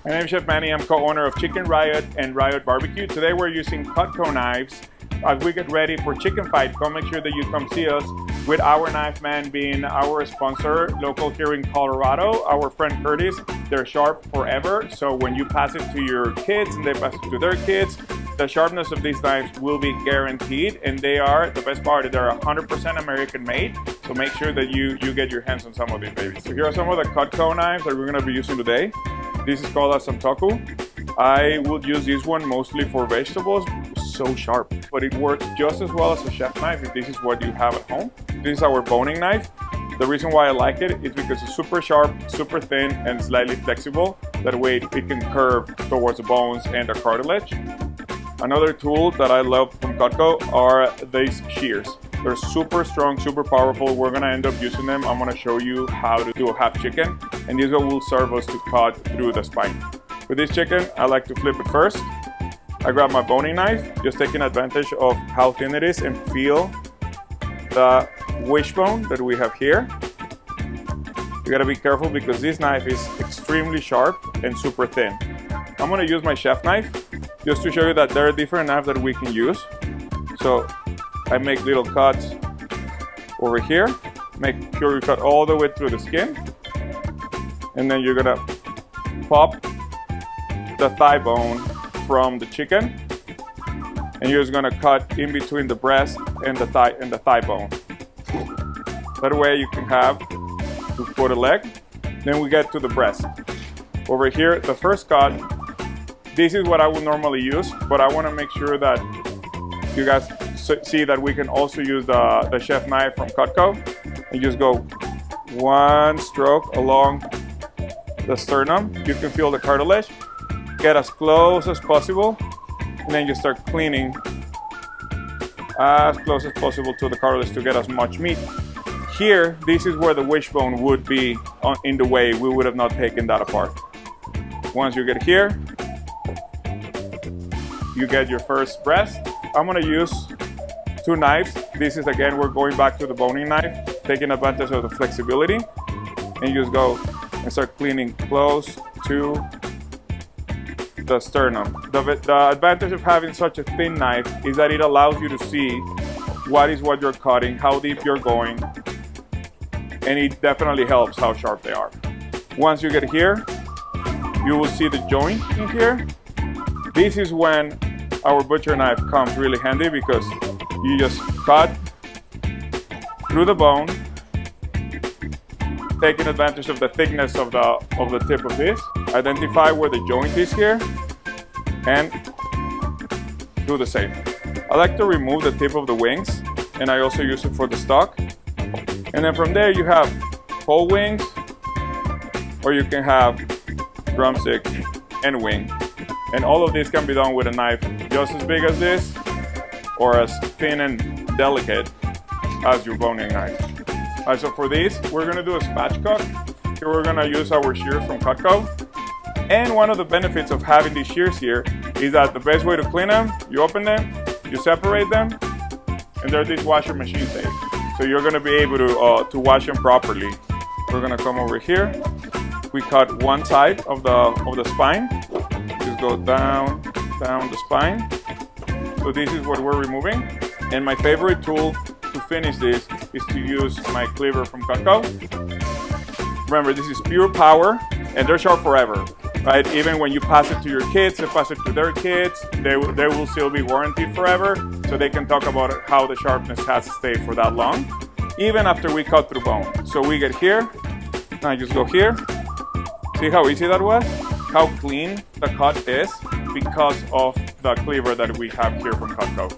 My name is Chef Manny. I'm co-owner of Chicken Riot and Riot BBQ. Today we're using Cutco knives as we get ready for chicken fight. Come make sure that you come see us, with our knife man being our sponsor, local here in Colorado. Our friend Curtis, they're sharp forever. So when you pass it to your kids and they pass it to their kids, the sharpness of these knives will be guaranteed. And they are, the best part, they're 100% American made. So make sure that you get your hands on some of these babies. So here are some of the Cutco knives that we're gonna be using today. This is called a Santoku. I would use this one mostly for vegetables. So sharp, but it works just as well as a chef knife if this is what you have at home. This is our boning knife. The reason why I like it is because it's super sharp, super thin, and slightly flexible. That way it can curve towards the bones and the cartilage. Another tool that I love from Cutco are these shears. They're super strong, super powerful. We're gonna end up using them. I'm gonna show you how to do a half chicken, and this one will serve us to cut through the spine. With this chicken, I like to flip it first. I grab my boning knife, just taking advantage of how thin it is, and feel the wishbone that we have here. You gotta be careful because this knife is extremely sharp and super thin. I'm gonna use my chef knife just to show you that there are different knives that we can use. So I make little cuts over here, make sure you cut all the way through the skin, and then you're gonna pop the thigh bone from the chicken, and you're just gonna cut in between the breast and the thigh bone. That way you can have to put a leg. Then we get to the breast. Over here, the first cut, this is what I would normally use, but I wanna make sure that you guys see that we can also use the chef knife from Cutco, and just go one stroke along the sternum. You can feel the cartilage. Get as close as possible, and then you start cleaning as close as possible to the cartilage to get as much meat. Here, this is where the wishbone would be in the way. We would have not taken that apart. Once you get here, you get your first breast. I'm gonna use two knives. This is, again, we're going back to the boning knife, taking advantage of the flexibility, and you just go and start cleaning close to the sternum. The advantage of having such a thin knife is that it allows you to see what you're cutting, how deep you're going, and it definitely helps how sharp they are. Once you get here, you will see the joint in here. This is when our butcher knife comes really handy, because you just cut through the bone, taking advantage of the thickness of the tip of this. Identify where the joint is here, and do the same. I like to remove the tip of the wings, and I also use it for the stock. And then from there you have whole wings, or you can have drumstick and wing. And all of this can be done with a knife just as big as this, or as thin and delicate as your boning knife. Alright, so for this, we're gonna do a spatchcock. Here we're gonna use our shears from Cutco. And one of the benefits of having these shears here is that the best way to clean them, you open them, you separate them, and they're dishwasher machine safe. So you're gonna be able to wash them properly. We're gonna come over here. We cut one side of the spine. Just go down the spine. So this is what we're removing. And my favorite tool to finish this is to use my cleaver from Cutco. Remember, this is pure power, and they're sharp forever, right? Even when you pass it to your kids, they pass it to their kids, they will still be warranted forever, so they can talk about how the sharpness has stayed for that long, even after we cut through bone. So we get here, and I just go here. See how easy that was? How clean the cut is because of the cleaver that we have here from Cutco.